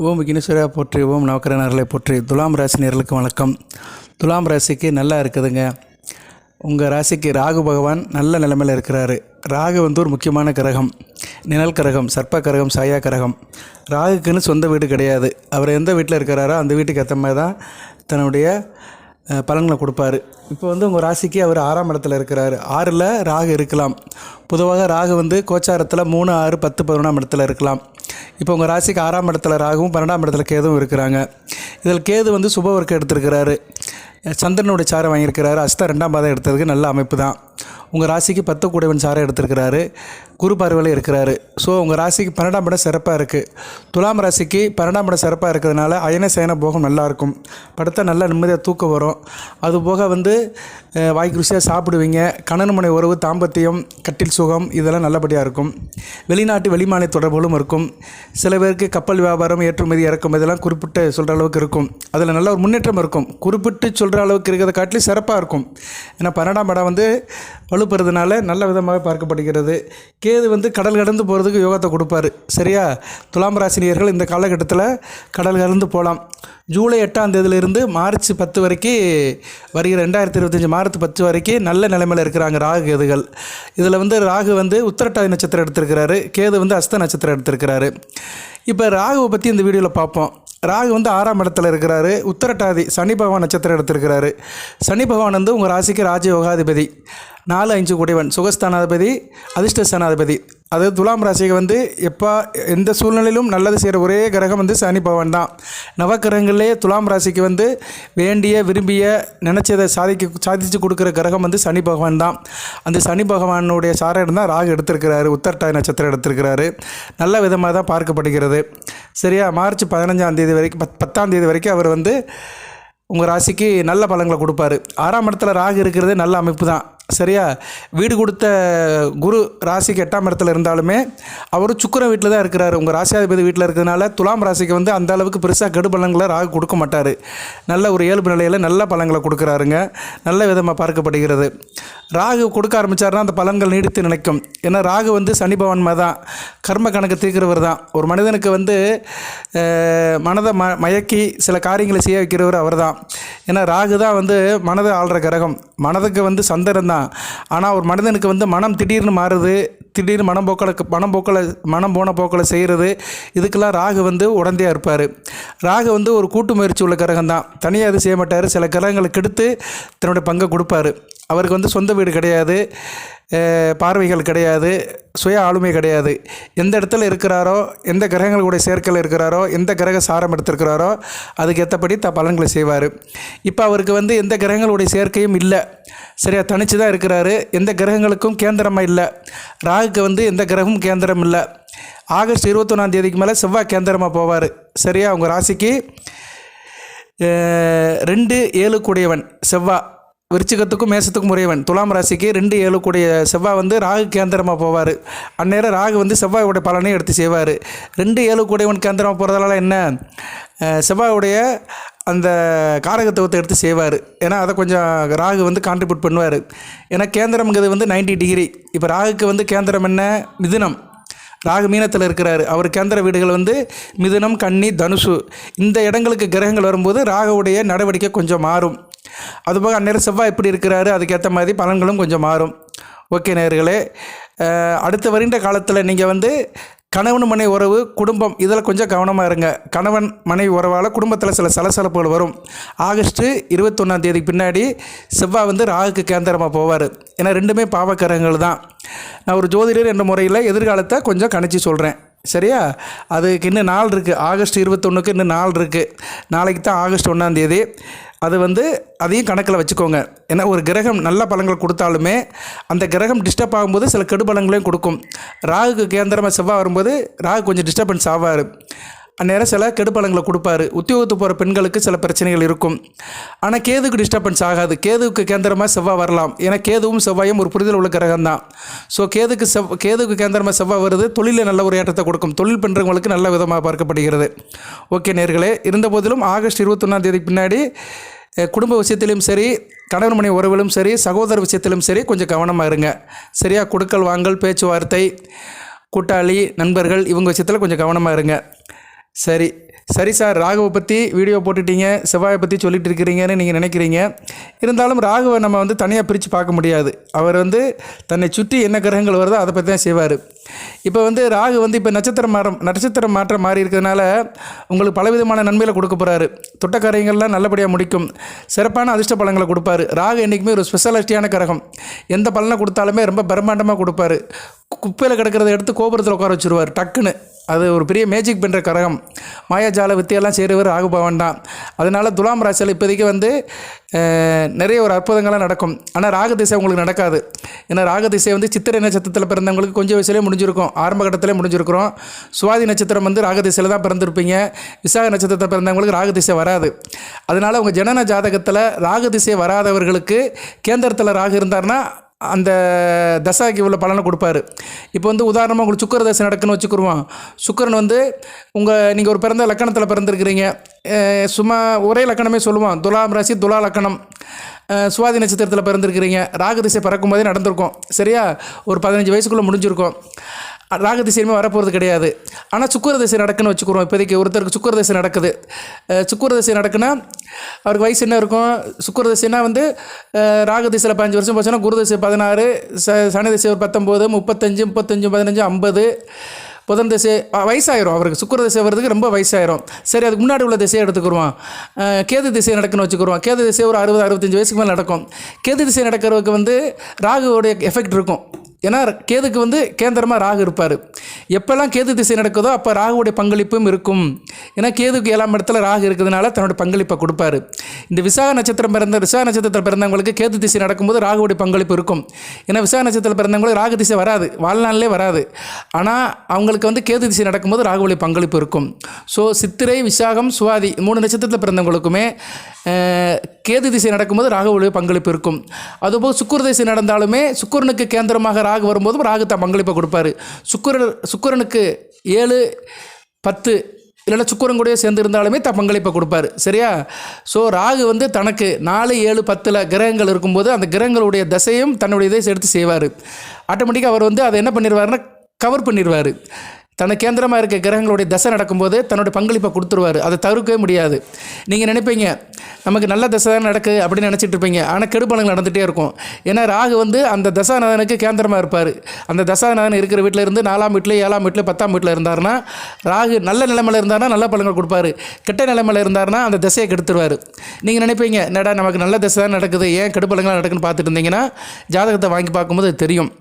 ஓம் விக்னேஸ்வரா போற்றி, ஓம் நவக்கிரகர்களை போற்றி. துலாம் ராசி நேயர்களுக்கு வணக்கம். துலாம் ராசிக்கு நல்லா இருக்குதுங்க. உங்கள் ராசிக்கு ராகு பகவான் நல்ல நிலைமையில் இருக்கிறாரு. ராகு ஒரு முக்கியமான கிரகம், நிழல் கிரகம், சர்ப்ப கிரகம், சாயா கிரகம். ராகுக்குன்னு சொந்த வீடு கிடையாது. அவர் எந்த வீட்டில் இருக்கிறாரோ அந்த வீட்டுக்கு ஏற்ற மாதிரி தான் தன்னுடைய பலன்களை கொடுப்பாரு. இப்போ உங்கள் ராசிக்கு அவர் 6ஆம் இடத்துல இருக்கிறார். 6ல் ராகு இருக்கலாம். பொதுவாக ராகு கோச்சாரத்தில் 3, 6, 10, 11ஆம் இடத்துல இருக்கலாம். இப்போ உங்கள் ராசிக்கு 6ஆம் இடத்துல ராகுவும் 12ஆம் இடத்துல கேதுவும் இருக்கிறாங்க. இதில் கேது சுப ஒர்க்கு எடுத்திருக்கிறாரு. சந்திரனுடைய சாரை வாங்கியிருக்கிறாரு. அஸ்த 2ஆம் பாதம் எடுத்ததுக்கு நல்ல அமைப்பு தான். உங்கள் ராசிக்கு 10 கூடைவன் சாரை எடுத்திருக்கிறாரு. குரு பார்வையில் இருக்கிறாரு. ஸோ உங்கள் ராசிக்கு 12ஆம் இடம் சிறப்பாக இருக்குது. துலாம் ராசிக்கு 12ஆம் இடம் சிறப்பாக இருக்கிறதுனால அயன சயன போகம் நல்லாயிருக்கும். படுத்தா நல்லா நிம்மதியாக தூக்கம் வரும். அதுபோக வாய்க்கு ருசியாக சாப்பிடுவீங்க. கணவன் மனை உறவு, தாம்பத்தியம், கட்டில் சுகம் இதெல்லாம் நல்லபடியாக இருக்கும். வெளிநாட்டு வெளிமாநில தொடர்புகளும் இருக்கும். சில பேருக்கு கப்பல் வியாபாரம், ஏற்றுமதி, இறக்குமதி இதெல்லாம் குறிப்பிட்டு சொல்கிற அளவுக்கு இருக்கும். அதில் நல்ல ஒரு முன்னேற்றம் இருக்கும். குறிப்பிட்டு சொல்கிற அளவுக்கு இருக்கிறத காட்டிலும் சிறப்பாக இருக்கும். ஏன்னா 12ஆம் இடம் வலுப்பெறதுனால நல்ல விதமாக பார்க்கப்படுகிறது. கேது கடல் கடந்து போகிறதுக்கு யோகத்தை கொடுப்பாரு. சரியா? துலாம் ராசினியர்கள் இந்த காலகட்டத்தில் கடல் கடந்து போகலாம். ஜூலை 8ஆம் தேதியிலிருந்து மார்ச் 10 வரைக்கும், வருகிற 2025 மார்ச் 10 வரைக்கும் நல்ல நிலைமையில் இருக்கிறாங்க ராகு கேதுகள். இதில் ராகு உத்திரட்டாதி நட்சத்திரம் எடுத்திருக்கிறாரு. கேது அஸ்த நட்சத்திரம் எடுத்திருக்கிறாரு. இப்போ ராகுவை பற்றி இந்த வீடியோவில் பார்ப்போம். ராகு 6ஆம் இடத்துல இருக்கிறாரு. உத்திரட்டாதி சனி பகவான் நட்சத்திரம் எடுத்திருக்கிறாரு. சனி பகவான் உங்கள் ராசிக்கு ராஜயோகாதிபதி, 4, 5 கூடைவன், சுகஸ்தானாதிபதி, அதிர்ஷ்டஸ்தானாதிபதி. அது துலாம் ராசிக்கு எப்போ எந்த சூழ்நிலையிலும் நல்லது செய்கிற ஒரே கிரகம் சனி பகவான் தான். நவக்கிரகங்களே துலாம் ராசிக்கு வேண்டிய விரும்பிய நினச்சதை சாதித்து கொடுக்குற கிரகம் சனி பகவான் தான். அந்த சனி பகவானுடைய சாரம் தான் ராகு எடுத்திருக்கிறாரு. உத்திரட்டாதி நட்சத்திரம் எடுத்திருக்கிறாரு. நல்ல விதமாக தான் பார்க்கப்படுகிறது. சரியா? மார்ச் 15ஆம் தேதி வரைக்கும் 10ஆம் தேதி வரைக்கும் அவர் உங்கள் ராசிக்கு நல்ல பலன்களை கொடுப்பாரு. 6ஆம் இடத்துல ராகு இருக்கிறது நல்ல அமைப்பு தான். சரியா? வீடு கொடுத்த குரு ராசிக்கு 8ஆம் இடத்துல இருந்தாலுமே அவர் சுக்கிரன் வீட்டில் தான் இருக்கிறாரு. உங்கள் ராசியாதிபதி வீட்டில் இருக்கிறதுனால துலாம் ராசிக்கு அந்த அளவுக்கு பெருசாக கெடு பலன்களை ராகு கொடுக்க மாட்டார். நல்ல ஒரு இயல்பு நிலையில் நல்ல பலன்களை கொடுக்குறாருங்க. நல்ல விதமாக பார்க்கப்படுகிறது. ராகு கொடுக்க ஆரம்பித்தார்னா அந்த பலன்கள் நீடித்து நினைக்கும். ஏன்னா ராகு சனி பகவான் மாதிரி தான், கர்ம கணக்கு தீர்க்கிறவர் தான். ஒரு மனிதனுக்கு மனதை மயக்கி சில காரியங்களை செய்ய வைக்கிறவர் அவர் தான். ஏன்னா ராகு தான் மனதை ஆள்ற கிரகம். மனதுக்கு சந்திரன் தான். ஆனால் ஒரு மனிதனுக்கு மனம் திடீர்னு மாறுது, திடீர்னு மனம் போன போக்கில் செய்கிறது. இதுக்கெல்லாம் ராகு உடந்தையாக இருப்பார். ராகு ஒரு கூட்டு முயற்சி உள்ள கிரகம் தான். தனியாக அது செய்ய மாட்டார். சில கிரகங்களுக்கு எடுத்து தன்னுடைய பங்கை கொடுப்பார். அவருக்கு சொந்த வீடு கிடையாது, பார்வைகள் கிடையாது, சுய ஆளுமை கிடையாது. எந்த இடத்துல இருக்கிறாரோ, எந்த கிரகங்களுடைய சேர்க்கையில் இருக்கிறாரோ, எந்த கிரக சாரம் எடுத்திருக்கிறாரோ அதுக்கு ஏற்றபடி பலன்களை செய்வார். இப்போ அவருக்கு எந்த கிரகங்களுடைய சேர்க்கையும் இல்லை. சரியா? தனிச்சு தான் இருக்கிறாரு. எந்த கிரகங்களுக்கும் கேந்திரமாக இல்லை. ராகுக்கு எந்த கிரகமும் கேந்திரம் இல்லை. ஆகஸ்ட் 21ஆம் தேதிக்கு மேலே செவ்வாய் கேந்திரமாக போவார். சரியா? உங்கள் ராசிக்கு 2, 7 கூடியவன் செவ்வாய், விருச்சிகத்துக்கும் மேசத்துக்கும் உரியவன். துலாம் ராசிக்கு 2, 7 கூடிய செவ்வாய் ராகு கேந்திரமாக போவார். அந்நேரம் ராகு செவ்வாயோடைய பலனையும் எடுத்து செய்வார். 2, 7 கூடியவன் கேந்திரமாக போகிறதால என்ன, செவ்வாயுடைய அந்த காரகத்துவத்தை எடுத்து செய்வார். ஏன்னா அதை கொஞ்சம் ராகு கான்ட்ரிபியூட் பண்ணுவார். ஏன்னா கேந்திரம்ங்கிறது 90 டிகிரி. இப்போ ராகுக்கு கேந்திரம் என்ன, மிதுனம். ராகு மீனத்தில் இருக்கிறார். அவர் கேந்திர வீடுகள் மிதுனம், கன்னி, தனுசு. இந்த இடங்களுக்கு கிரகங்கள் வரும்போது ராகுவுடைய நடவடிக்கை கொஞ்சம் மாறும். அதுபோக அந்நேரம் செவ்வாய் எப்படி இருக்கிறாரு, அதுக்கேற்ற மாதிரி பலன்களும் கொஞ்சம் மாறும். ஓகே நேயர்களே, அடுத்த வருகின்ற காலத்தில் நீங்கள் கணவன் மனைவி உறவு, குடும்பம் இதில் கொஞ்சம் கவனமாக இருங்க. கணவன் மனைவி உறவால் குடும்பத்தில் சில சலசலப்புகள் வரும். ஆகஸ்ட் 21ஆம் தேதிக்கு பின்னாடி செவ்வாய் ராகுக்கு கேந்திரமாக போவார். ஏன்னா ரெண்டுமே பாவக்கிரகங்கள் தான். நான் ஒரு ஜோதிடர் என்ற முறையில் எதிர்காலத்தை கொஞ்சம் கணிச்சு சொல்கிறேன். சரியா? அதுக்கு இன்னும் நாள் இருக்குது. ஆகஸ்ட் 21க்கு இன்னும் நாள் இருக்குது. நாளைக்கு தான் ஆகஸ்ட் 1ஆம் தேதி. அது அதையும் கணக்கில் வச்சுக்கோங்க. ஏன்னா ஒரு கிரகம் நல்ல பலன்கள் கொடுத்தாலுமே அந்த கிரகம் டிஸ்டர்ப் ஆகும்போது சில கெடு பலன்களையும் கொடுக்கும். ராகுக்கு கேந்திரமாக செவ்வாய் வரும்போது ராகு கொஞ்சம் டிஸ்டர்பன்ஸ் ஆவார். அந்நேரம் சில கெடுபலங்களை கொடுப்பார். உத்தியோகத்துக்கு போகிற பெண்களுக்கு சில பிரச்சனைகள் இருக்கும். ஆனால் கேதுக்கு டிஸ்டர்பன்ஸ் ஆகாது. கேதுவுக்கு கேந்திரமாக செவ்வாய் வரலாம். ஏன்னா கேதுவும் செவ்வாயும் ஒரு புரிதல் உள்ள கிரகம் தான். ஸோ கேதுக்கு கேந்திரமாக செவ்வாய் வருது, தொழிலில் நல்ல ஒரு ஏற்றத்தை கொடுக்கும். தொழில் பண்ணுறவங்களுக்கு நல்ல விதமாக பார்க்கப்படுகிறது. ஓகே நேர்களே, இருந்த போதிலும் ஆகஸ்ட் 21ஆம் தேதிக்கு பின்னாடி குடும்ப விஷயத்திலும் சரி, கணவன் மனைவி உறவிலும் சரி, சகோதர விஷயத்திலும் சரி கொஞ்சம் கவனமாக இருங்க. சரியா? கொடுக்கல் வாங்கல், பேச்சுவார்த்தை, கூட்டாளி, நண்பர்கள் இவங்க விஷயத்தில் கொஞ்சம் கவனமாக இருங்க. சரி. சரி சார், ராகுவை பற்றி வீடியோ போட்டுட்டீங்க, செவ்வாயை பற்றி சொல்லிட்டு இருக்கிறீங்கன்னு நீங்கள் நினைக்கிறீங்க. இருந்தாலும் ராகுவை நம்ம வந்து தனியாக பிரித்து பார்க்க முடியாது. அவர் வந்து தன்னை சுற்றி என்ன கிரகங்கள் வருதோ அதை பற்றி தான் செய்வார். இப்போ வந்து ராகு வந்து இப்போ நட்சத்திர மாற்றம் மாறி இருக்கிறதுனால உங்களுக்கு பலவிதமான நன்மைகளை கொடுக்க போகிறாரு. தொட்ட காரியங்கள்லாம் நல்லபடியாக முடிக்கும். சிறப்பான அதிர்ஷ்ட பலன்களை கொடுப்பாரு. ராகு என்றைக்குமே ஒரு ஸ்பெஷாலிட்டியான கிரகம். எந்த பலனை கொடுத்தாலுமே ரொம்ப பிரம்மாண்டமாக கொடுப்பாரு. குப்பையில் கிடக்கிறத எடுத்து கோபுரத்தில் உட்கார வச்சுருவார் டக்குன்னு. அது ஒரு பெரிய மேஜிக் பண்ணுற கிரகம். மாயாஜால வித்தையெல்லாம் செய்கிறவர் ராகு பகவான் தான். அதனால் துலாம் ராசியில் இப்போதைக்கு வந்து நிறைய ஒரு அற்புதங்கள்லாம் நடக்கும். ஆனால் ராகு திசை உங்களுக்கு நடக்காது. ஏன்னா ராகு திசை வந்து சித்திரை நட்சத்திரத்தில் பிறந்தவங்களுக்கு கொஞ்சம் வயசுலேயே முடிஞ்சிருக்கும், ஆரம்ப கட்டத்திலே முடிஞ்சிருக்கிறோம். சுவாதி நட்சத்திரம் வந்து ராகு திசையில் தான் பிறந்திருப்பீங்க. விசாக நட்சத்திரத்தில் பிறந்தவங்களுக்கு ராகு திசை வராது. அதனால் உங்கள் ஜனன ஜாதகத்தில் ராகு திசை வராதவர்களுக்கு கேந்திரத்தில் ராகு இருந்தார்னா அந்த தசாக்கு இவ்வளோ பலனை கொடுப்பாரு. இப்போ வந்து உதாரணமாக உங்களுக்கு சுக்கர தசை நடக்குன்னு வச்சுக்கிடுவோம். சுக்கரன் வந்து நீங்கள் ஒரு பிறந்த லக்கணத்தில் பிறந்திருக்கிறீங்க. சும்மா ஒரே லக்கணமே சொல்லுவோம், துலாம் ராசி துலா லக்கணம். சுவாதி நட்சத்திரத்தில் பிறந்திருக்கிறீங்க. ராகு திசை பறக்கும் போதே நடந்திருக்கும். சரியா, ஒரு 15 வயசுக்குள்ளே முடிஞ்சிருக்கும். ராகு திசையுமே வரப்போகிறது கிடையாது. ஆனால் சுக்கர திசை நடக்குன்னு வச்சுக்கிறோம். இப்போதைக்கு ஒருத்தருக்கு சுக்கர திசை நடக்குது. சுக்கர திசை நடக்குன்னா அவருக்கு வயசு என்ன இருக்கும்? சுக்கர திசைனா வந்து ராகு திசையில் 15 வருஷம் போச்சுன்னா குரு திசை 16, சனி திசை ஒரு 19, 35, 15, 50 புதன் திசை வயசாயிரும். அவருக்கு சுக்கர திசை வர்றதுக்கு ரொம்ப வயசாயிரும். சரி, அதுக்கு முன்னாடி உள்ள திசையை எடுத்துக்கிடுவோம். கேது திசை நடக்குன்னு வச்சுக்கிடுவோம். கேது திசை ஒரு 60-65 வயசுக்கு மேலே நடக்கும். கேது திசை நடக்கிறதுக்கு வந்து ராகுவோடைய எஃபெக்ட் இருக்கும். ஏன்னா கேதுக்கு வந்து கேந்திரமாக ராகு இருப்பார். எப்போல்லாம் கேது திசை நடக்குதோ அப்போ ராகுவுடைய பங்களிப்பும் இருக்கும். ஏன்னா கேதுக்கு 7ஆம் இடத்துல ராகு இருக்கிறதுனால தன்னோட பங்களிப்பை கொடுப்பாரு. இந்த விசாக நட்சத்திரத்தில் பிறந்தவங்களுக்கு கேது திசை நடக்கும்போது ராகுவுடைய பங்களிப்பு இருக்கும். ஏன்னா விசாக நட்சத்திரத்தில் பிறந்தவங்களுக்கு ராகு திசை வராது, வாழ்நாளிலே வராது. ஆனால் அவங்களுக்கு வந்து கேது திசை நடக்கும்போது ராகுவுடைய பங்களிப்பு இருக்கும். ஸோ சித்திரை, விசாகம், சுவாதி 3 நட்சத்திரத்தில் பிறந்தவங்களுக்குமே கேது திசை நடக்கும்போது ராகுவுடைய பங்களிப்பு இருக்கும். அதுபோல் சுக்கிர திசை நடந்தாலுமே சுக்கிரனுக்கு கேந்திரமாக ராகு வரும்போதும் ராகு தான் பங்களிப்பை கொடுப்பாரு. சுக்கிரனுக்கு 7, 10 இல்லைன்னா சுக்கிரன் கூடயே சேர்ந்து இருந்தாலுமே தான் பங்களிப்பை கொடுப்பாரு. சரியா? ஸோ ராகு வந்து தனக்கு 4, 7, 10 கிரகங்கள் இருக்கும்போது அந்த கிரகங்களுடைய தசையும் தன்னுடைய இதை எடுத்து செய்வார். ஆட்டோமேட்டிக்காக அவர் வந்து அதை என்ன பண்ணிடுவாருன்னா கவர் பண்ணிடுவார். தனக்கு கேந்திரமாக இருக்க கிரகங்களுடைய தசை நடக்கும்போது தன்னுடைய பங்களிப்பை கொடுத்துருவார். அதை தவிர்க்கவே முடியாது. நீங்கள் நினைப்பீங்க நமக்கு நல்ல தசை தான் நடக்குது அப்படின்னு நினச்சிட்டு இருப்பீங்க. ஆனால் கெடுபலங்கள் நடந்துகிட்டே இருக்கும். ஏன்னா ராகு வந்து அந்த தசாநாதனுக்கு கேந்திரமாக இருப்பார். அந்த தசாநாதன் இருக்கிற வீட்டில் இருந்து 4ஆம் வீட்டில், 7ஆம் வீட்டில், 10ஆம் வீட்டில் இருந்தார்னா ராகு நல்ல நிலைமையில் இருந்தார்னா நல்ல பலன்கள் கொடுப்பாரு. கெட்ட நிலைமையில் இருந்தார்னா அந்த தசையை கெடுத்துருவார். நீங்கள் நினைப்பீங்க என்னடா நமக்கு நல்ல தசை தான் நடக்குது, ஏன் கெடுபலங்களாக நடக்குன்னு பார்த்துட்டு இருந்தீங்கன்னா ஜாதகத்தை வாங்கி பார்க்கும்போது அது தெரியும்.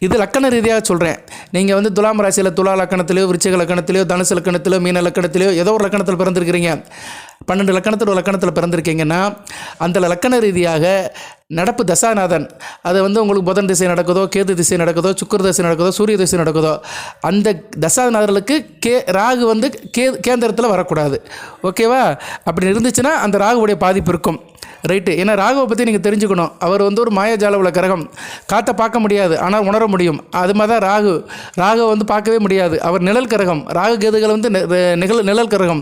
இது லக்கண ரீதியாக சொல்கிறேன். நீங்கள் வந்து துலாம் ராசியில் துலா லக்கணத்திலையோ, விருச்சிக லக்கணத்திலையோ, தனுசு லக்கணத்திலையோ, மீன லக்கணத்திலையோ ஏதோ ஒரு லக்கணத்தில் பிறந்திருக்கிறீங்க. 12 லக்கணத்தில் ஒரு லக்கணத்தில் பிறந்திருக்கீங்கன்னா அந்த லக்கண ரீதியாக நடப்பு தசாநாதன் அது வந்து உங்களுக்கு புதன் திசை நடக்குதோ, கேது திசை நடக்குதோ, சுக்கிர திசை நடக்குதோ, சூரிய திசை நடக்குதோ அந்த தசாநாதர்களுக்கு ராகு வந்து கேந்திரத்தில் வரக்கூடாது. ஓகேவா? அப்படி இருந்துச்சுன்னா அந்த ராகுவுடைய பாதிப்பு இருக்கும். ரைட்டு. ஏன்னா ராகுவை பற்றி நீங்கள் தெரிஞ்சுக்கணும். அவர் வந்து ஒரு மாயாஜால உள்ள கிரகம். காற்றை பார்க்க முடியாது, ஆனால் உணர முடியும். அது மாதிரி தான் ராகுவை வந்து பார்க்கவே முடியாது. அவர் நிழல் கிரகம். ராகு கேதுகள் வந்து நிழல் கிரகம்.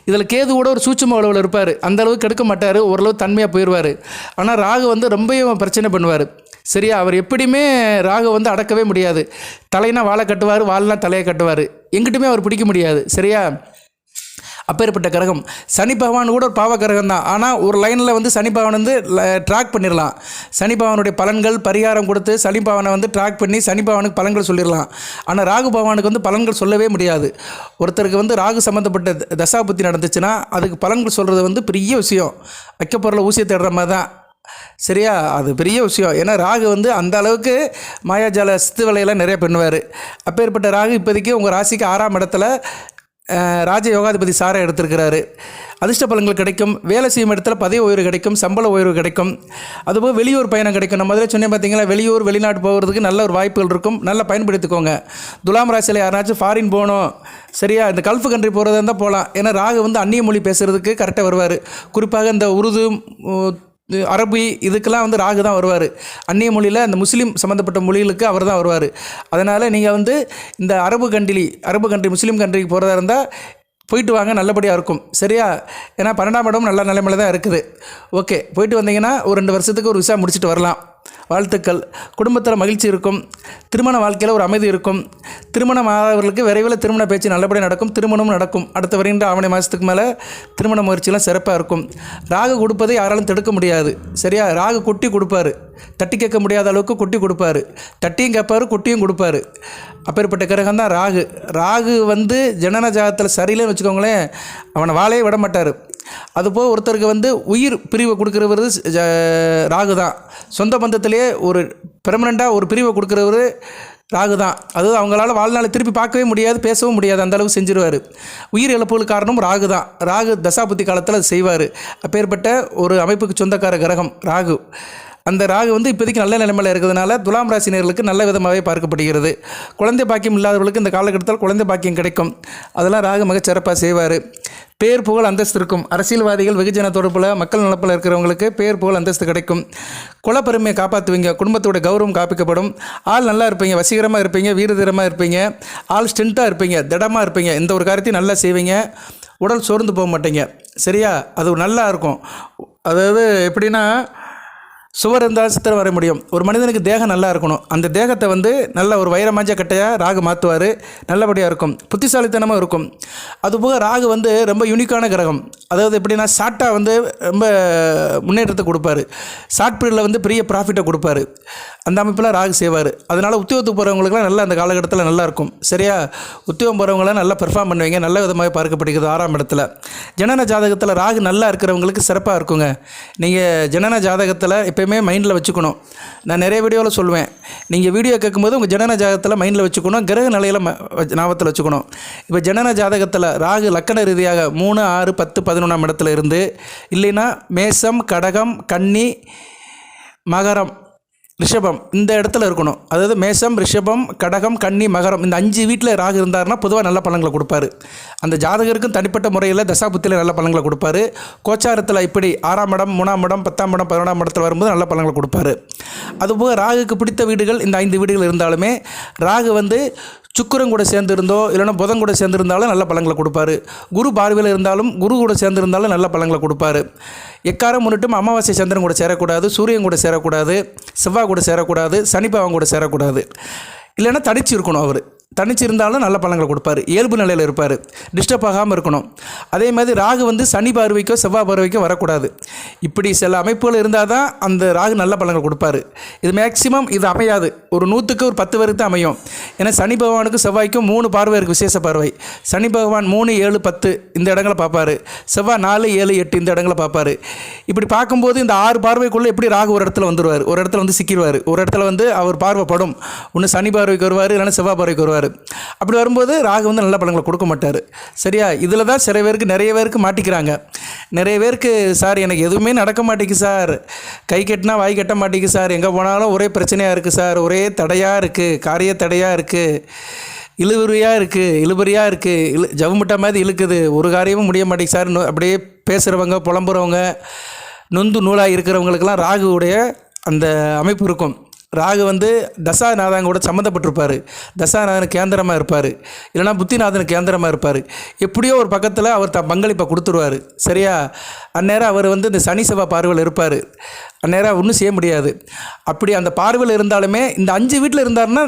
இதில் கேது கூட ஒரு சூட்சும அளவில் இருப்பார். அந்த அளவுக்கு கெடுக்க மாட்டார், ஓரளவு தன்மையாக போயிடுவார். ஆனால் ராகு வந்து ரொம்பவும் பிரச்சனை பண்ணுவார். சரியா? அவர் எப்படியுமே ராகு வந்து அடக்கவே முடியாது. தலைனா வாழை கட்டுவார், வாழனா தலையை கட்டுவார். எங்கிட்டுமே அவர் பிடிக்க முடியாது. சரியா? அப்பேற்பட்ட கிரகம். சனி பகவான் கூட ஒரு பாவ கிரகம் தான். ஆனால் ஒரு லைனில் வந்து சனி பகவான் வந்து ட்ராக் பண்ணிடலாம். சனி பகவானுடைய பலன்கள் பரிகாரம் கொடுத்து சனி பகவானை வந்து ட்ராக் பண்ணி சனி பகவானுக்கு பலன்கள் சொல்லிடலாம். ஆனால் ராகு பகவானுக்கு வந்து பலன்கள் சொல்லவே முடியாது. ஒருத்தருக்கு வந்து ராகு சம்மந்தப்பட்ட தசாபுத்தி நடந்துச்சுன்னா அதுக்கு பலன்கள் சொல்கிறது வந்து பெரிய விஷயம். வைக்க பொருளை ஊசியை தேடுற மாதிரி தான். சரியா? அது பெரிய விஷயம். ஏன்னா ராகு வந்து அந்த அளவுக்கு மாயாஜால சித்து வேலையெல்லாம் நிறைய பண்ணுவார். அப்பேற்பட்ட ராகு இப்போதைக்கு உங்கள் ராசிக்கு 6ஆம் இடத்துல ராஜ யோகாதிபதி சாரை எடுத்திருக்கிறாரு. அதிர்ஷ்ட பலன்கள் கிடைக்கும். வேலை செய்யும் இடத்துல பதவி உயர்வு கிடைக்கும், சம்பள உயர்வு கிடைக்கும். அதுபோல் வெளியூர் பயணம் கிடைக்கும். நான் முதல்ல சொன்னேன் பார்த்தீங்களா, வெளியூர் வெளிநாட்டு போகிறதுக்கு நல்ல ஒரு வாய்ப்புகள் இருக்கும். நல்லா பயன்படுத்திக்கோங்க. துலாம் ராசியில் யாராச்சும் ஃபாரின் போகணும், சரியா, இந்த கல்ஃப் கண்ட்ரி போகிறதா இருந்தால் போகலாம். ஏன்னா ராகு வந்து அந்நிய மொழி பேசுகிறதுக்கு கரெக்டாக வருவார். குறிப்பாக இந்த உருது, அரபி இதுக்கெல்லாம் வந்து ராகு தான் வருவார். அந்நிய மொழியில் அந்த முஸ்லீம் சம்மந்தப்பட்ட மொழிகளுக்கு அவர் தான் வருவார். அதனால் நீங்கள் வந்து இந்த அரபு கண்ட்ரி முஸ்லீம் கண்ட்ரிக்கு போகிறதா இருந்தால் போயிட்டு வாங்க, நல்லபடியாக இருக்கும். சரியா? ஏன்னா 12ஆம் இடம் நல்ல நிலைமையில் தான் இருக்குது. ஓகே, போயிட்டு வந்தீங்கன்னா ஒரு 2 வருஷத்துக்கு ஒரு விசா முடிச்சுட்டு வரலாம். வாழ்த்துக்கள். குடும்பத்தில் மகிழ்ச்சி இருக்கும். திருமண வாழ்க்கையில் ஒரு அமைதி இருக்கும். திருமணம் ஆகிறவர்களுக்கு விரைவில் திருமண பேச்சு நல்லபடியாக நடக்கும். திருமணமும் நடக்கும். அடுத்த வருகின்ற ஆவணி மாதத்துக்கு மேலே திருமண முயற்சியெலாம் சிறப்பாக இருக்கும். ராகு கொடுப்பதை யாராலும் தடுக்க முடியாது. சரியா? ராகு கொட்டி கொடுப்பாரு. தட்டி கேட்க முடியாத அளவுக்கு கொட்டி கொடுப்பாரு. தட்டியும் கேட்பாரு, கொட்டியும் கொடுப்பாரு. அப்பேற்பட்ட கிரகம் தான் ராகு. ராகு வந்து ஜனன ஜாதகத்தில் சரியில்லைன்னு வச்சுக்கோங்களேன், அவனை வாழையே விட மாட்டார். அதுபோல் ஒருத்தருக்கு உயிர் பிரிவை கொடுக்குறவர் ராகு தான். சொந்த பந்தத்திலேயே ஒரு பெர்மனண்ட்டாக ஒரு பிரிவை கொடுக்குறவர் ராகு தான். அது அவங்களால வாழ்நாளை திருப்பி பார்க்கவே முடியாது, பேசவும் முடியாது, அந்த அளவுக்கு செஞ்சிருவார். உயிர் இழப்புகளுக்கு காரணம் ராகு தான். ராகு தசாபுத்தி காலத்தில் அது செய்வார். அப்பேற்பட்ட ஒரு அமைப்புக்கு சொந்தக்கார கிரகம் ராகு. அந்த ராகு இப்போதைக்கு நல்ல நிலைமையில் இருக்கிறதுனால துலாம் ராசினியர்களுக்கு நல்ல விதமாகவே பார்க்கப்படுகிறது. குழந்தை பாக்கியம் இல்லாதவர்களுக்கு இந்த காலகட்டத்தில் குழந்தை பாக்கியம் கிடைக்கும். அதெல்லாம் ராகு மிகச் சிறப்பாக செய்வார். பேர் புகழ் அந்தஸ்து இருக்கும். அரசியல்வாதிகள் வெகுஜன தொடர்பில் மக்கள் நலப்பில் இருக்கிறவங்களுக்கு பேர் புகழ் அந்தஸ்து கிடைக்கும். குலப்பெருமையை காப்பாற்றுவீங்க. குடும்பத்தோட கௌரவம் காப்பிக்கப்படும். ஆள் நல்லா இருப்பீங்க, வசீகரமாக இருப்பீங்க, வீரதீரமாக இருப்பீங்க, ஆள் ஸ்ட்ரென்த்தாக இருப்பீங்க, திடமாக இருப்பீங்க. இந்த ஒரு காரியத்தையும் நல்லா செய்வீங்க. உடல் சோர்ந்து போக மாட்டீங்க. சரியா? அது நல்லா இருக்கும். அதாவது எப்படின்னா, சுவர் இருந்தால் சித்திரம் வர முடியும். ஒரு மனிதனுக்கு தேகம் நல்லா இருக்கணும். அந்த தேகத்தை நல்ல ஒரு வைரமாஞ்ச கட்டையாக ராகு மாற்றுவார். நல்லபடியாக இருக்கும். புத்திசாலித்தனமாக இருக்கும். அதுபோக ராகு ரொம்ப யூனிக்கான கிரகம். அதாவது எப்படின்னா, ஷார்ட்டாக ரொம்ப முன்னேற்றத்தை கொடுப்பாரு. ஷார்ட் பீரியடில் பெரிய ப்ராஃபிட்டை கொடுப்பாரு. அந்த அமைப்பில் ராகு செய்வார். அதனால் உத்தியோகத்துக்கு போகிறவங்களுக்குலாம் நல்லா அந்த காலகட்டத்தில் நல்லாயிருக்கும். சரியா? உத்தியோகம் போகிறவங்களாம் நல்லா பெர்ஃபார்ம் பண்ணுவீங்க. நல்ல விதமாக பார்க்கப்படுகிறது 6ஆம் இடத்துல. ஜனன ஜாதகத்தில் ராகு நல்லா இருக்கிறவங்களுக்கு சிறப்பாக இருக்குங்க. நீங்கள் ஜனன ஜாதகத்தில் எப்போயுமே மைண்டில் வச்சுக்கணும். நான் நிறைய வீடியோவில் சொல்லுவேன். நீங்கள் வீடியோ கேட்கும்போது உங்கள் ஜனன ஜாதகத்தில் மைண்டில் வச்சுக்கணும். கிரக நிலையில் ஞாபகத்தில் வச்சுக்கணும். இப்போ ஜனன ஜாதகத்தில் ராகு லக்கண ரீதியாக 3, 6, 10, 11ஆம் இடத்துல இருந்து, இல்லைன்னா மேசம், கடகம், கன்னி, மகரம், ரிஷபம் இந்த இடத்துல இருக்கணும். அதாவது மேசம், ரிஷபம், கடகம், கன்னி, மகரம் இந்த 5 வீட்டில் ராகு இருந்தார்னா பொதுவாக நல்ல பலன்களை கொடுப்பாரு. அந்த ஜாதகருக்கும் தனிப்பட்ட முறையில் தசாபுத்தியில் நல்ல பலன்களை கொடுப்பாரு. கோச்சாரத்தில் இப்படி 6ஆம் இடம், 3ஆம் இடம், 10ஆம் இடம், 11ஆம் இடத்துல வரும்போது நல்ல பலன்களை கொடுப்பாரு. அதுபோக ராகுக்கு பிடித்த வீடுகள் இந்த 5 வீடுகள் இருந்தாலுமே ராகு சுக்கிரன் கூட சேர்ந்துருந்தோ இல்லைன்னா புதன் கூட சேர்ந்துருந்தாலும் நல்ல பலன்களை கொடுப்பாரு. குரு பார்வையில் இருந்தாலும் குரு கூட சேர்ந்துருந்தாலும் நல்ல பலன்களை கொடுப்பாரு. எக்காரம் முன்னிட்டும் அமாவாசை சந்திரன் கூட சேரக்கூடாது, சூரியன் கூட சேரக்கூடாது, செவ்வாய் கூட சேரக்கூடாது, சனிப்பாவன் கூட சேரக்கூடாது. இல்லைன்னா தனிச்சு இருக்கணும். அவர் தனிச்சு இருந்தாலும் நல்ல பலன்களை கொடுப்பார். இயல்பு நிலையில் இருப்பார். டிஸ்டர்ப் ஆகாமல் இருக்கணும். அதே மாதிரி ராகு சனி பார்வைக்கோ செவ்வாய் பார்வைக்கோ வரக்கூடாது. இப்படி சில அமைப்புகள் இருந்தால் தான் அந்த ராகு நல்ல பலன்கள் கொடுப்பார். இது மேக்சிமம் இது அமையாது. ஒரு 100க்கு ஒரு 10 பேருக்கு தான் அமையும். ஏன்னா சனி பகவானுக்கும் செவ்வாய்க்கும் 3 பார்வை இருக்குது, விசேஷ பார்வை. சனி பகவான் 3, 7, 10 இந்த இடங்களை பார்ப்பார். செவ்வாய் 4, 7, 8 இந்த இடங்களை பார்ப்பார். இப்படி பார்க்கும்போது இந்த 6 பார்வைக்குள்ளே எப்படி ராகு ஒரு இடத்துல வந்துடுவார், ஒரு இடத்துல சிக்கிடுவார். ஒரு இடத்துல அவர் பார்வைப்படும். ஒன்று சனி பார்வைக்கு வருவார், இல்லைன்னா செவ்வாய் பார்வைக்கு வருவார். அப்படி வரும்போது ராகு நல்ல பலன்களை கொடுக்க மாட்டார். சரியா? இதில் தான் நிறைய பேருக்கு மாட்டிக்கிறாங்க. நிறைய பேருக்கு சார் எனக்கு எதுவுமே நடக்க மாட்டேங்குது சார், கை கட்டினா வாய் கட்ட மாட்டேங்குது சார், எங்கே போனாலும் ஒரே பிரச்சனையாக இருக்குது சார், ஒரே தடையாக இருக்குது, காரிய தடையாக இருக்குது, இழுபறியாக இருக்குது, ஜவுமுட்டா மாதிரி இழுக்குது, ஒரு காரியமும் முடிய மாட்டேங்குது சார், அப்படியே பேசுகிறவங்க, புலம்புறவங்க, நொந்து நூலாக இருக்கிறவங்களுக்கெல்லாம் ராகுவுடைய அந்த அமைப்பு இருக்கும். ராகு தசாநாதன் கூட சம்மந்தப்பட்டிருப்பார். தசாநாதன் கேந்திரமாக இருப்பார், இல்லைனா புத்திநாதன் கேந்திரமாக இருப்பார். எப்படியோ ஒரு பக்கத்தில் அவர் பங்களிப்பை கொடுத்துருவார். சரியா? அந்நேரம் அவர் இந்த சனி செவ்வாய் பார்வையில் இருப்பார். அந்நேரம் ஒன்றும் செய்ய முடியாது. அப்படி அந்த பார்வையில் இருந்தாலுமே இந்த 5 வீட்டில் இருந்தாருன்னா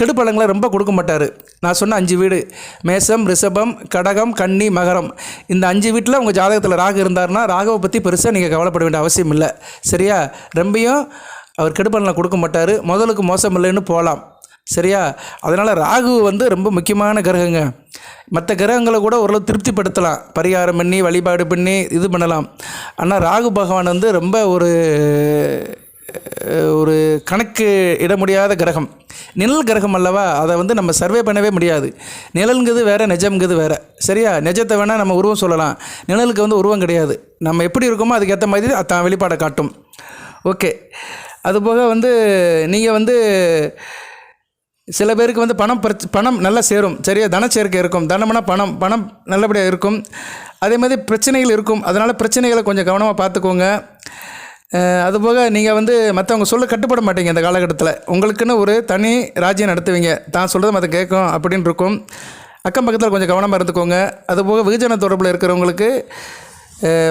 கெடுபலங்களை ரொம்ப கொடுக்க மாட்டார். நான் சொன்ன 5 வீடு மேசம், ரிஷபம், கடகம், கன்னி, மகரம் இந்த 5 வீட்டில் உங்கள் ஜாதகத்தில் ராகு இருந்தார்னா ராகுவை பற்றி பெருசாக நீங்கள் கவலைப்பட வேண்டிய அவசியம் இல்லை. சரியா? ரொம்பையும் அவர் கெடுபலனை கொடுக்க மாட்டார். முதலுக்கு மோசம் இல்லைன்னு போகலாம். சரியா? அதனால் ராகு ரொம்ப முக்கியமான கிரகங்க. மற்ற கிரகங்களை கூட ஓரளவு திருப்திப்படுத்தலாம், பரிகாரம் பண்ணி வழிபாடு பண்ணி இது பண்ணலாம். ஆனால் ராகு பகவான் ரொம்ப ஒரு கணக்கு இட முடியாத கிரகம். நிழல் கிரகம் அல்லவா? அதை நம்ம சர்வே பண்ணவே முடியாது. நிழல்ங்கிறது வேறு, நிஜம்ங்கிறது வேறு. சரியா? நிஜத்தை வேணால் நம்ம உருவம் சொல்லலாம், நிழலுக்கு உருவம் கிடையாது. நம்ம எப்படி இருக்கோமோ அதுக்கேற்ற மாதிரி தான் வெளிப்பாடை காட்டும். ஓகே. அதுபோக நீங்கள் சில பேருக்கு பணம் நல்லா சேரும். சரியா? தனச்சேர்க்கை இருக்கும். தனம்னா பணம் நல்லபடியாக இருக்கும். அதே மாதிரி பிரச்சனைகள் இருக்கும். அதனால் பிரச்சனைகளை கொஞ்சம் கவனமாக பார்த்துக்கோங்க. அதுபோக நீங்கள் மற்றவங்க சொல்ல கட்டுப்பட மாட்டீங்க. இந்த காலகட்டத்தில் உங்களுக்குன்னு ஒரு தனி ராஜ்யம் நடத்துவீங்க. தான் சொல்கிறது மற்ற கேட்கும் அப்படின்னு இருக்கும். அக்கம் பக்கத்தில் கொஞ்சம் கவனமாக இருந்துக்கோங்க. அதுபோக வெகுஜன தொடர்பில் இருக்கிறவங்களுக்கு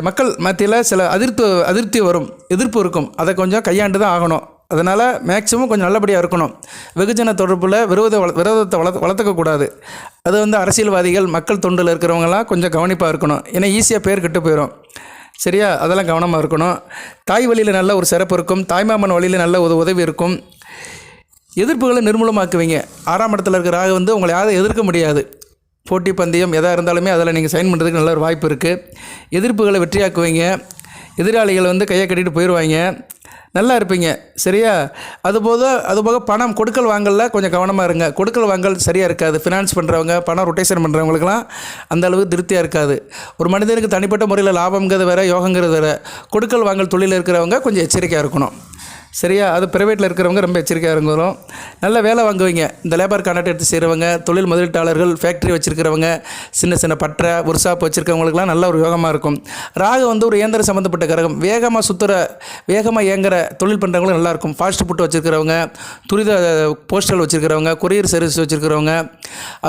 மக்கள் மத்தியில் சில அதிருப்தி வரும், எதிர்ப்பு இருக்கும். அதை கொஞ்சம் கையாண்டு தான் ஆகணும். அதனால் மேக்ஸிமம் கொஞ்சம் நல்லபடியாக இருக்கணும். வெகுஜன தொடர்பில் விரோதத்தை வளர்த்துக்கக்கூடாது. அது வந்து அரசியல்வாதிகள் மக்கள் தொண்டில் இருக்கிறவங்கலாம் கொஞ்சம் கவனிப்பாக இருக்கணும். ஏன்னா ஈஸியாக பேர் கெட்டு போயிடும். சரியா, அதெல்லாம் கவனமாக இருக்கணும். தாய் வழியில் நல்ல ஒரு சிறப்பு இருக்கும். தாய்மாமன் வழியில் நல்ல ஒரு உதவி இருக்கும். எதிர்ப்புகளை நிர்மூலமாக்குவீங்க. 6ஆம் இடத்துல இருக்கிற ராகு வந்து உங்களை யாரும் எதிர்க்க முடியாது. போட்டி பந்தயம் எதாக இருந்தாலுமே அதில் நீங்கள் சைன் பண்ணுறதுக்கு நல்ல ஒரு வாய்ப்பு இருக்குது. எதிர்ப்புகளை வெற்றியாக்குவீங்க. எதிராளிகள் வந்து கையை கட்டிட்டு போயிடுவாங்க. நல்லா இருப்பீங்க. சரியா, அதுபோக பணம் கொடுக்கல் வாங்கலில் கொஞ்சம் கவனமாக இருங்க. கொடுக்கல் வாங்கல் சரியாக இருக்காது. ஃபினான்ஸ் பண்ணுறவங்க, பணம் ரொட்டேஷன் பண்ணுறவங்களுக்குலாம் அந்த அளவுக்கு திருப்தியாக இருக்காது. ஒரு மனிதனுக்கு தனிப்பட்ட முறையில் லாபங்கிறது வேறு, யோகங்கிறது வேறு. கொடுக்கல் வாங்கல் தொழிலில் இருக்கிறவங்க கொஞ்சம் எச்சரிக்கையாக இருக்கணும். சரியா, அது ப்ரைவேட்டில் இருக்கிறவங்க ரொம்ப எச்சரிக்கையாக இருக்கணும். நல்ல வேலை வாங்குவீங்க. இந்த லேபர் கான்ட்ராக்ட் எடுத்து செய்கிறவங்க, தொழில் முதலீட்டாளர்கள், ஃபேக்ட்ரி வச்சுருக்கிறவங்க, சின்ன சின்ன பட்டறை ஒரு ஷாப் வச்சுருக்கவங்களுக்குலாம் நல்ல ஒரு யோகமாக இருக்கும். ராகு வந்து ஒரு இயந்திர சம்மந்தப்பட்ட கிரகம். வேகமாக இயங்குகிற தொழில் பண்ணுறவங்களும் நல்லாயிருக்கும். ஃபாஸ்ட் ஃபுட் வச்சுருக்கிறவங்க, துரித போஸ்டல் வச்சுருக்கிறவங்க, கொரியர் சர்வீஸ் வச்சுருக்கிறவங்க,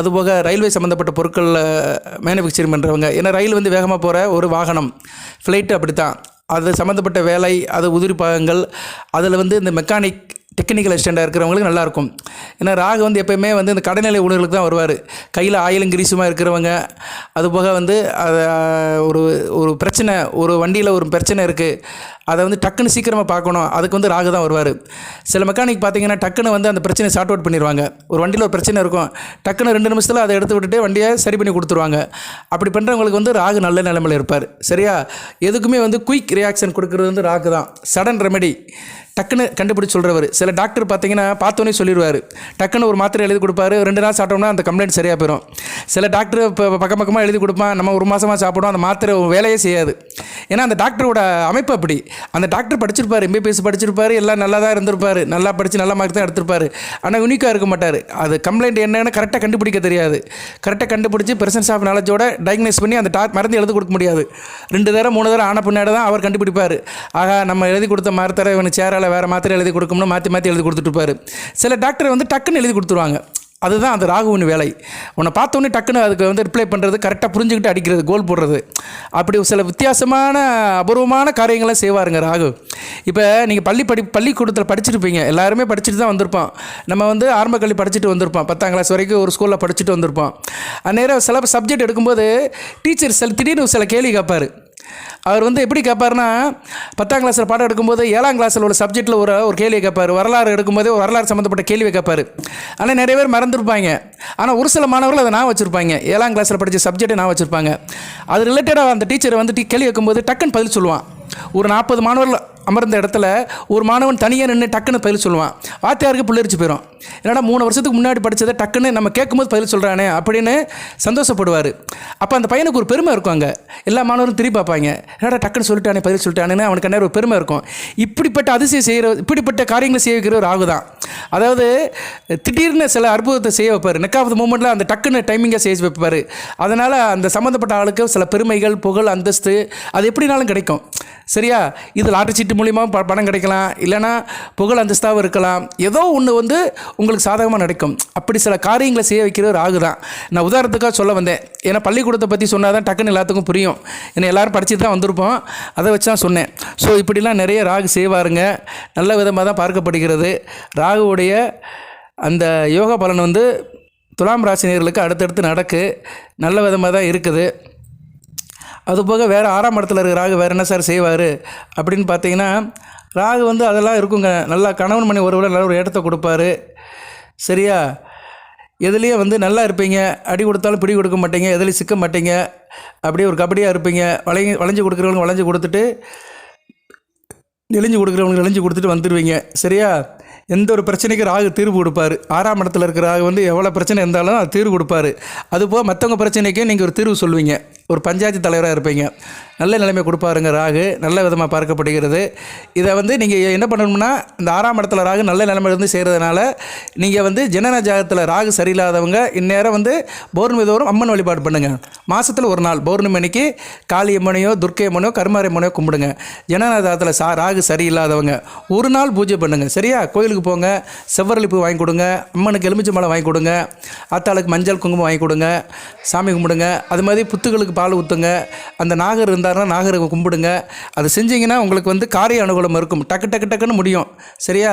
அதுபோக ரயில்வே சம்மந்தப்பட்ட பொருட்கள் மேனுஃபேக்சரிங் பண்ணுறவங்க. ஏன்னா ரயில் வந்து வேகமாக போகிற ஒரு வாகனம். ஃப்ளைட்டு அப்படி தான். அது சம்மந்தப்பட்ட வேலை, அது உதிரி பாகங்கள், அதில் வந்து இந்த மெக்கானிக் டெக்னிக்கல் அசிஸ்டண்ட்டாக இருக்கிறவங்களுக்கு நல்லாயிருக்கும். ஏன்னா ராகு வந்து எப்போயுமே வந்து இந்த கடைநிலை ஊழியர்களுக்கு தான் வருவார். கையில் ஆயிலும் கிரீஸுமாக இருக்கிறவங்க, அதுபோக வந்து அதை ஒரு பிரச்சனை, ஒரு வண்டியில் ஒரு பிரச்சனை இருக்குது, அதை வந்து டக்குன்னு சீக்கிரமாக பார்க்கணும், அதுக்கு வந்து ராகு தான் வருவார். சில மெக்கானிக் பார்த்திங்கன்னா டக்குன்னு வந்து அந்த பிரச்சனையை சார்ட் அவுட் பண்ணிடுவாங்க. ஒரு வண்டியில் ஒரு பிரச்சனை இருக்கும், டக்குன்னு 2 நிமிஷத்தில் அதை எடுத்து விட்டுட்டு வண்டியை சரி பண்ணி கொடுத்துருவாங்க. அப்படி பண்ணுறவங்களுக்கு வந்து ராகு நல்ல நிலைமையில் இருப்பார். சரியா, எதுக்குமே வந்து குயிக் ரியாக்ஷன் கொடுக்குறது வந்து ராகு தான். சடன் ரெமெடி டக்குன்னு கண்டுபிடிச்சி சொல்கிறவர். சில டாக்டர் பார்த்தீங்கன்னா பார்த்தோன்னே சொல்லிடுவார். டக்குன்னு ஒரு மாத்திரை எழுதி கொடுப்பாரு, 2 நாள் சாப்பிட்டோம்னா அந்த கம்ப்ளைண்ட் சரியாக போயிடும். சில டாக்டர் இப்போ பக்கமாக எழுதி கொடுப்பான், நம்ம 1 மாதமாக சாப்பிடும், அந்த மாத்திரை வேலையே செய்யாது. ஏன்னா அந்த டாக்டரோட அமைப்பு அப்படி. அந்த டாக்டர் படிச்சிருப்பார், MBBS படிச்சிருப்பார், எல்லாம் நல்லா தான் இருந்திருப்பார், நல்லா படித்து நல்ல மார்க் தான் எடுத்திருப்பார். ஆனால் யூனிக்காக இருக்க மாட்டார். அது கம்ப்ளைண்ட் என்னன்னு கரெக்டாக கண்டுபிடிக்க தெரியாது. கரெக்டாக கண்டுபிடிச்சி பிரசன்ஸ் ஆஃப் நாலேஜோட டயக்னைஸ் பண்ணி அந்த மருந்து எழுதி கொடுக்க முடியாது. 2 தடவை 3 தடவை ஆன பின்னாடி தான் அவர் கண்டுபிடிப்பார். ஆக நம்ம எழுதி கொடுத்த மாத்திரை இவனுக்கு சேரால, வேறு மாத்திரை எழுதி கொடுக்கணும்னு மாற்றி எழுதி கொடுத்துட்டுருப்பார். சில டாக்டர் வந்து டக்குன்னு எழுதி கொடுத்துருவாங்க. அதுதான் அந்த ராகுவின் வேலை. உன்னை பார்த்தோன்னே டக்குன்னு அதுக்கு வந்து ரிப்ளை பண்ணுறது, கரெக்டாக புரிஞ்சுக்கிட்டு அடிக்கிறது, கோல் போடுறது, அப்படி சில வித்தியாசமான அபூர்வமான காரியங்களை செய்வாருங்க ராகு. இப்போ நீங்கள் பள்ளிக்கூடத்தில் படிச்சிருப்பீங்க, எல்லாருமே படிச்சுட்டு தான் வந்திருப்போம். நம்ம வந்து ஆரம்ப கல்வி படிச்சுட்டு வந்திருப்போம், 10ஆம் கிளாஸ் வரைக்கும் ஒரு ஸ்கூலில் படிச்சுட்டு வந்திருப்போம். அந்நேரம் சில சப்ஜெக்ட் எடுக்கும்போது டீச்சர் திடீர்னு சில கேள்வி கேட்பார். அவர் வந்து எப்படி கேட்பார்னா, 10ஆம் கிளாஸில் பாடம் எடுக்கும்போது 7ஆம் கிளாஸில் உள்ள சப்ஜெக்டில் ஒரு கேள்வியை கேட்பார். வரலாறு எடுக்கும்போதே ஒரு வரலாறு சம்மந்தப்பட்ட கேள்வியை கேட்பார். ஆனால் நிறைய பேர் மறந்துருப்பாங்க. ஆனால் ஒரு சில மாணவர்கள் அதை நான் வச்சுருப்பாங்க. 7ஆம் கிளாஸில் படித்த சப்ஜெக்டை நான் வச்சுருப்பாங்க. அது ரிலேட்டடாக அந்த டீச்சரை வந்து கேள்வி கேட்கும்போது டக்குன்னு பதில் சொல்லுவான். ஒரு 40 மாணவர்கள் அமர்ந்த இடத்துல ஒரு மாணவன் தனியாக நின்று டக்குன்னு பதில் சொல்லுவான். வாத்தியாருக்கு புள்ளரிச்சு போயிடும். என்னடா 3 வருஷத்துக்கு முன்னாடி படித்ததை டக்குன்னு நம்ம கேட்கும்போது பதில் சொல்கிறானே அப்படின்னு சந்தோஷப்படுவார். அப்போ அந்த பையனுக்கு ஒரு பெருமை இருக்கும். அங்கே எல்லா மாணவரும் திரும்பி பார்ப்பாங்க, என்னடா டக்குன்னு சொல்லிட்டானே பதில் சொல்லிட்டானேன்னு அவனுக்கு என்ன ஒரு பெருமை இருக்கும். இப்படிப்பட்ட காரியங்களை செய்ய வைக்கிற ஒரு ராகு தான். அதாவது திடீர்னு சில அற்புதத்தை செய்ய வைப்பார். நெக்காவது மூமெண்ட்டில் அந்த டக்குன்னு டைமிங்காக செய்ய வைப்பார். அதனால் அந்த சம்மந்தப்பட்ட ஆளுக்கு சில பெருமைகள், புகழ், அந்தஸ்து அது எப்படினாலும் கிடைக்கும். சரியா, இது லாட்டரி சீட்டு மூலியமாக பணம் கிடைக்கலாம், இல்லைனா புகழ் அந்தஸ்தாகவும் இருக்கலாம். ஏதோ ஒன்று வந்து உங்களுக்கு சாதகமாக நடக்கும். அப்படி சில காரியங்களை செய்ய வைக்கிற ராகு தான். நான் உதாரணத்துக்காக சொல்ல வந்தேன். ஏன்னா பள்ளிக்கூடத்தை பற்றி சொன்னால் தான் டக்குன்னு எல்லாத்துக்கும் புரியும். ஏன்னா எல்லோரும் படிச்சுட்டு தான் வந்திருப்போம், அதை வச்சு தான் சொன்னேன். ஸோ இப்படிலாம் நிறைய ராகு செய்வாருங்க. நல்ல விதமாக தான் பார்க்கப்படுகிறது. ராகுவுடைய அந்த யோகா பலன் வந்து துலாம் ராசினியர்களுக்கு அடுத்தடுத்து நடக்கு நல்ல விதமாக தான் இருக்குது. அதுபோக வேறு 6ஆம் இடத்துல இருக்கிற ராகு வேறு என்ன சார் செய்வார் அப்படின்னு பார்த்தீங்கன்னா, ராகு வந்து அதெல்லாம் இருக்குங்க. நல்லா கணவன் மணி ஒருவேளை நல்ல ஒரு இடத்த கொடுப்பாரு. சரியா, எதுலேயே வந்து நல்லா இருப்பீங்க. அடி கொடுத்தாலும் பிடி கொடுக்க மாட்டீங்க, எதுலேயும் சிக்க மாட்டீங்க. அப்படியே ஒரு கபடியாக இருப்பீங்க. வளைஞ்சு கொடுக்குறவங்களுக்கு வளைஞ்சு கொடுத்துட்டு, நெளிஞ்சு கொடுக்குறவங்களுக்கு நெளிஞ்சு கொடுத்துட்டு வந்துடுவீங்க. சரியா, எந்த ஒரு பிரச்சனைக்கு ராகு தீர்வு கொடுப்பார். 6ஆம் இடத்துல இருக்கிற ராகு வந்து எவ்வளோ பிரச்சனை இருந்தாலும் அது தீர்வு கொடுப்பார். அதுபோக மற்றவங்க பிரச்சனைக்கும் நீங்கள் ஒரு தீர்வு சொல்லுவீங்க. ஒரு பஞ்சாயத்து தலைவராக இருப்பீங்க. நல்ல நிலைமை கொடுப்பாருங்க ராகு. நல்ல விதமாக பார்க்கப்படுகிறது. இதை வந்து நீங்கள் என்ன பண்ணணும்னா, இந்த 6ஆம் இடத்துல ராகு நல்ல நிலைமையிலேருந்து செய்கிறதுனால நீங்கள் வந்து ஜனன ஜாதகத்தில் ராகு சரியில்லாதவங்க இந்நேரம் வந்து பௌர்ணமி தோறும் அம்மன் வழிபாடு பண்ணுங்கள். மாதத்தில் ஒரு நாள் பௌர்ணமி அன்னைக்கு காளி அம்மனையோ, துர்க்கை அம்மனையோ, கருமாரி அம்மனையோ கும்பிடுங்க. ஜனன ஜாதகத்தில் ராகு சரியில்லாதவங்க ஒரு நாள் பூஜை பண்ணுங்கள். சரியா, கோயிலுக்கு போங்க, செவ்வரளி பூ வாங்கி கொடுங்க, அம்மனுக்கு எலுமிச்சை மலை வாங்கி கொடுங்க, ஆத்தாளுக்கு மஞ்சள் குங்குமம் வாங்கி கொடுங்க, சாமி கும்பிடுங்க. அது மாதிரி புத்துகளுக்கு பால் ஊற்றுங்க. அந்த நாகர் இருந்தாருன்னா நாகரை கும்பிடுங்க. அதை செஞ்சிங்கன்னா உங்களுக்கு வந்து காரிய அனுகூலம் இருக்கும். டக்கு டக்கு டக்குன்னு முடியும். சரியா?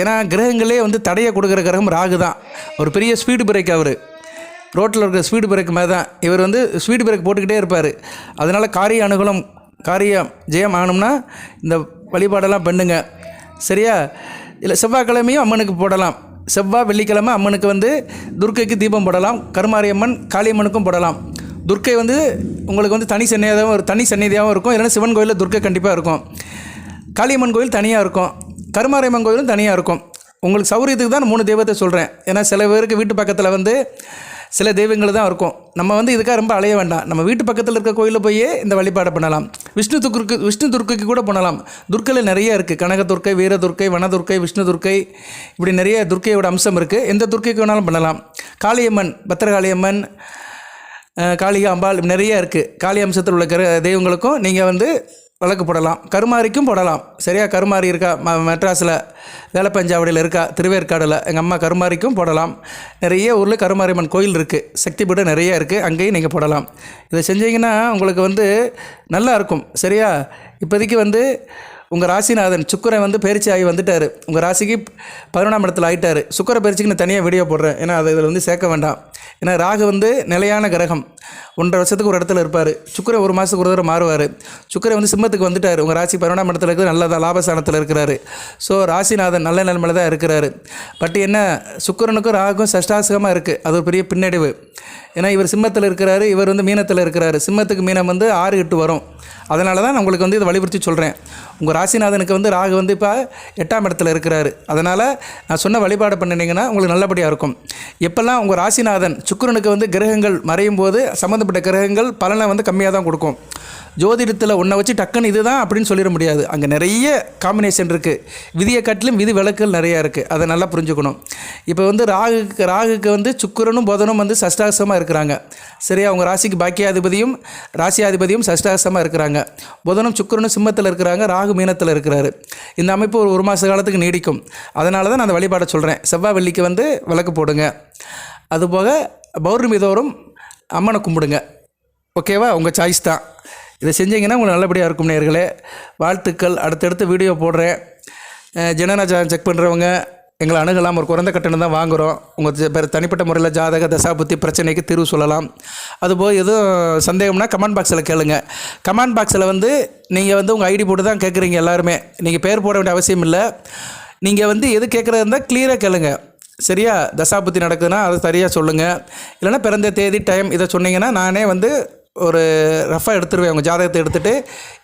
ஏன்னா கிரகங்களே வந்து தடையை கொடுக்குற கிரகம் ராகு தான். ஒரு பெரிய ஸ்பீடு பிரேக். அவர் ரோட்டில் இருக்கிற ஸ்பீடு பிரேக் மாதிரி தான். இவர் வந்து ஸ்பீடு பிரேக் போட்டுக்கிட்டே இருப்பார். அதனால் காரிய அனுகூலம், காரியம் ஜெயம் ஆகணும்னா இந்த வழிபாடெல்லாம் பண்ணுங்க. சரியா? இல்லை செவ்வாய்க்கிழமையும் அம்மனுக்கு போடலாம். செவ்வாய் வெள்ளிக்கிழமை அம்மனுக்கு வந்து துர்க்கைக்கு தீபம் போடலாம். கருமாரியம்மன் காளியம்மனுக்கும் போடலாம். துர்க்கை வந்து உங்களுக்கு வந்து தனி சந்நிதியாகவும் இருக்கும். இல்லைன்னா சிவன் கோயிலில் துர்க்கை கண்டிப்பாக இருக்கும். காளியம்மன் கோயில் தனியாக இருக்கும். கருமாரியம்மன் கோயிலும் தனியாக இருக்கும். உங்களுக்கு சௌரியத்துக்கு தான் 3 தெய்வத்தை சொல்கிறேன். ஏன்னா சில பேருக்கு வீட்டு பக்கத்தில் வந்து சில தெய்வங்கள் தான் இருக்கும். நம்ம வந்து இதுக்காக ரொம்ப அலைய வேண்டாம். நம்ம வீட்டு பக்கத்தில் இருக்க கோயிலில் போய் இந்த வழிபாடை பண்ணலாம். விஷ்ணு துர்க்கைக்கு கூட பண்ணலாம். துர்க்கையில் நிறைய இருக்குது. கனகதுர்க்கை, வீரதுர்க்கை, வனதுர்க்கை, விஷ்ணு துர்க்கை, இப்படி நிறைய துர்க்கையோட அம்சம் இருக்குது. எந்த துர்க்கைக்கு வேணாலும் பண்ணலாம். காளியம்மன், பத்திரகாளியம்மன், காளிகா அம்பாள் நிறைய இருக்குது. காளி அம்சத்தில் உள்ள தெய்வங்களுக்கும் நீங்கள் வந்து விளக்கு போடலாம். கருமாரிக்கும் போடலாம். சரியா? கருமாரி இருக்கா மெட்ராஸில், வேலப்பஞ்சாவடியில் இருக்கா, திருவேற்காடில் எங்கள் அம்மா கருமாரிக்கும் போடலாம். நிறைய ஊரில் கருமாரியம்மன் கோயில் இருக்குது. சக்தி பீடம் நிறைய இருக்குது. அங்கேயும் நீங்கள் போடலாம். இதை செஞ்சீங்கன்னா உங்களுக்கு வந்து நல்லா இருக்கும். சரியா? இப்போதைக்கு வந்து உங்கள் ராசிநாதன் சுக்கிரன் வந்து பயிற்சி ஆகி வந்துட்டார். உங்கள் ராசிக்கு 11ஆம் இடத்துல ஆகிட்டார். சுக்கிர பயிற்சிக்கு நான் தனியாக வீடியோ போடுறேன். ஏன்னா அதை இதில் வந்து சேர்க்க வேண்டாம். ஏன்னா ராகு வந்து நிலையான கிரகம். 1.5 வருஷத்துக்கு ஒரு இடத்துல இருப்பார். சுக்கிரன் 1 மாதத்துக்கு ஒரு தடவை மாறுவார். சுக்கிரன் வந்து சிம்மத்துக்கு வந்துட்டார். உங்கள் ராசி 11ஆம் இடத்துல இருக்குது. நல்லதாக லாபஸ்தானத்தில் இருக்கிறாரு. ஸோ ராசிநாதன் நல்ல நிலைமையில் தான் இருக்கிறாரு. பட் என்ன, சுக்கிரனுக்கும் ராகுக்கும் சஷ்டாசகமாக இருக்குது. அது ஒரு பெரிய பின்னடைவு. ஏன்னா இவர் சிம்மத்தில் இருக்கிறாரு, இவர் வந்து மீனத்தில் இருக்கிறாரு. சிம்மத்துக்கு மீனம் வந்து 6, 8 வரும். அதனால தான் நான் உங்களுக்கு வந்து இதை வலியுறுத்தி சொல்கிறேன். உங்கள் ராசிநாதனுக்கு வந்து ராகு வந்து இப்போ 8ஆம் இடத்துல இருக்கிறாரு. அதனால் நான் சொன்ன வழிபாடு பண்ணினீங்கன்னா உங்களுக்கு நல்லபடியாக இருக்கும். எப்போல்லாம் உங்கள் ராசிநாதன் சுக்கிரனுக்கு வந்து கிரகங்கள் மறையும் போது சம்மந்தப்பட்ட கிரகங்கள் பலனை வந்து கம்மியாக தான் கொடுக்கும். ஜோதிடத்தில் ஒன்றை வச்சு டக்குன்னு இதுதான் அப்படின்னு சொல்லிட முடியாது. அங்கே நிறைய காம்பினேஷன் இருக்குது. விதியை காட்டிலும் விதி விலக்குகள் நிறையா இருக்குது. அதை நல்லா புரிஞ்சுக்கணும். இப்போ வந்து ராகுக்கு வந்து சுக்கிரனும் புதனும் வந்து சஷ்டாசமாக இருக்கிறாங்க. சரியா? உங்கள் ராசிக்கு பாக்கியாதிபதியும் ராசியாதிபதியும் சஷ்டாசமாக இருக்கிறாங்க. புதனும் சுக்கிரனும் சிம்மத்தில் இருக்கிறாங்க. ராகு மீனத்தில் இருக்கிறாரு. இந்த அமைப்பு ஒரு மாத காலத்துக்கு நீடிக்கும். அதனால தான் நான் அந்த வழிபாடை சொல்கிறேன். செவ்வாய் வெள்ளிக்கு வந்து விளக்கு போடுங்க. அதுபோக பௌர்ணமி தோறும் அம்மனை கும்பிடுங்க. ஓகேவா? உங்கள் சாய்ஸ் தான். இதை செஞ்சீங்கன்னா உங்களுக்கு நல்லபடியாக இருக்கும் நேயர்களே. வாழ்த்துக்கள். அடுத்தடுத்து வீடியோ போடுறேன். ஜனநாயகம் செக் பண்ணுறவங்க எங்களை அணுகலாம். ஒரு குறைந்த கட்டணம் தான் வாங்குகிறோம். உங்கள் தனிப்பட்ட முறையில் ஜாதக தசாபுத்தி பிரச்சனைக்கு தீர்வு சொல்லலாம். அதுபோல் எதுவும் சந்தேகம்னா கமெண்ட் பாக்ஸில் கேளுங்க. கமெண்ட் பாக்ஸில் வந்து நீங்கள் வந்து உங்கள் ஐடி போட்டு தான் கேட்குறீங்க எல்லாருமே. நீங்கள் பேர் போட வேண்டிய அவசியம் இல்லை. நீங்கள் வந்து எது கேட்குறது இருந்தால் கிளியராக கேளுங்க. சரியா? தசாபுத்தி நடக்குதுன்னா அதை சரியாக சொல்லுங்கள். இல்லைனா பிறந்த தேதி டைம் இதை சொன்னீங்கன்னா நானே வந்து ஒரு ரஃபாக எடுத்துருவேன். உங்கள் ஜாதகத்தை எடுத்துகிட்டு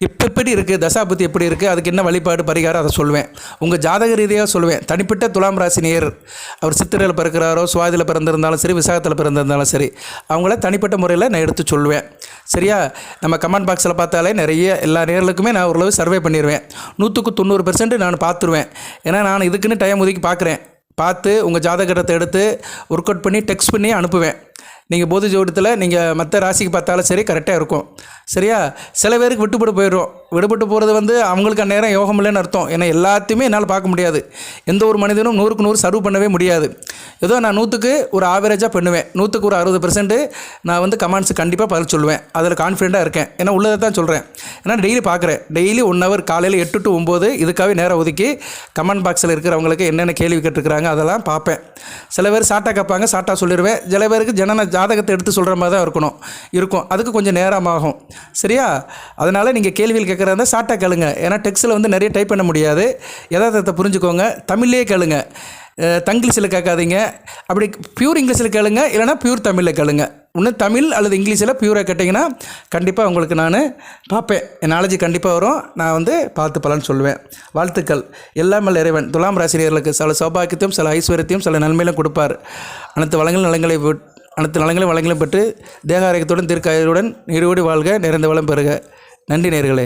இப்போ எப்படி இருக்குது, தசாபுத்தி எப்படி இருக்குது, அதுக்கு என்ன வழிபாடு பரிகாரம் அதை சொல்லுவேன். உங்கள் ஜாதக ரீதியாக சொல்லுவேன். தனிப்பட்ட துலாம் ராசி நேயர் அவர் சித்திரையில் பிறக்கிறாரோ, சுவாதியில் பிறந்திருந்தாலும் சரி, விசாகத்தில் பிறந்திருந்தாலும் சரி, அவங்கள தனிப்பட்ட முறையில் நான் எடுத்து சொல்லுவேன். சரியா? நம்ம கமெண்ட் பாக்ஸில் பார்த்தாலே நிறைய எல்லா நேர்களுக்குமே நான் ஓரளவு சர்வே பண்ணிடுவேன். 100க்கு 90% நான் பார்த்துருவேன். ஏன்னா நான் இதுக்குன்னு டைம் ஒதுக்கி பார்த்து உங்கள் ஜாதகத்தை எடுத்து ஒர்க் அவுட் பண்ணி டெக்ஸ்ட் பண்ணி அனுப்புவேன். நீங்கள் பொது ஜோடத்தில் நீங்கள் மற்ற ராசிக்கு பார்த்தாலும் சரி கரெக்டாக இருக்கும். சரியா? சில பேருக்கு விடுபட்டு போகிறது வந்து அவங்களுக்கு அந்நேரம் யோகம் இல்லைன்னு அர்த்தம். ஏன்னா எல்லாத்தையுமே என்னால் பார்க்க முடியாது. எந்த ஒரு மனிதனும் 100க்கு 100 சர்வ் பண்ணவே முடியாது. ஏதோ நான் 100க்கு ஒரு ஆவரேஜாக பண்ணுவேன். 100க்கு ஒரு 60% நான் வந்து கமெண்ட்ஸ் கண்டிப்பாக பதில் சொல்லுவேன். அதில் கான்ஃபிடென்ட்டாக இருக்கேன். ஏன்னா உள்ளதை தான் சொல்கிறேன். ஏன்னா டெய்லி பார்க்குறேன். டெய்லி 1 ஹவர் காலையில் 8 to 9 இதுக்காகவே நேரம் ஒதுக்கி கமெண்ட் பாக்ஸில் இருக்கிறவங்களுக்கு என்னென்ன கேள்வி கேட்டுருக்குறாங்க அதெல்லாம் பார்ப்பேன். சில பேர் சாட்டாக கேட்பாங்க, சாட்டாக சொல்லிடுவேன். சில பேருக்கு ஜாதகத்தை எடுத்து சொல்கிற மாதிரி தான் இருக்கும். அதுக்கு கொஞ்சம் நேரமாகும். சரியா? அதனால் நீங்கள் கேள்விகள் கேட்குறதா ஷார்ட்டாக கேளுங்க. ஏன்னா டெக்ஸ்ட்டில் வந்து நிறைய டைப் பண்ண முடியாது. யதார்த்தத்தை புரிஞ்சுக்கோங்க. தமிழ்லேயே கேளுங்க. தங்கிலீஷில் கேட்காதீங்க. அப்படி பியூர் இங்கிலீஷில் கேளுங்க, இல்லைனா பியூர் தமிழில் கேளுங்க. இன்னும் தமிழ் அல்லது இங்கிலீஷில் பியூராக கேட்டிங்கன்னா கண்டிப்பாக உங்களுக்கு நான் பார்ப்பேன். என் நாலேஜ் கண்டிப்பாக வரும். நான் வந்து பார்த்து பலன் சொல்லுவேன். வாழ்த்துக்கள். எல்லாமல் இறைவன் துலாம் ராசினியர்களுக்கு சில சௌபாக்கியத்தையும் சில ஐஸ்வர்யத்தையும் சில நன்மையிலும் கொடுப்பார். அனைத்து நலங்களையும் பெற்று தேக ஆரோக்கியத்துடன் தீர்க்க ஆயுளுடன் நீரோடி வாழ்க, நிறைந்த வளம் பெறுக. நன்றி நேயர்களே.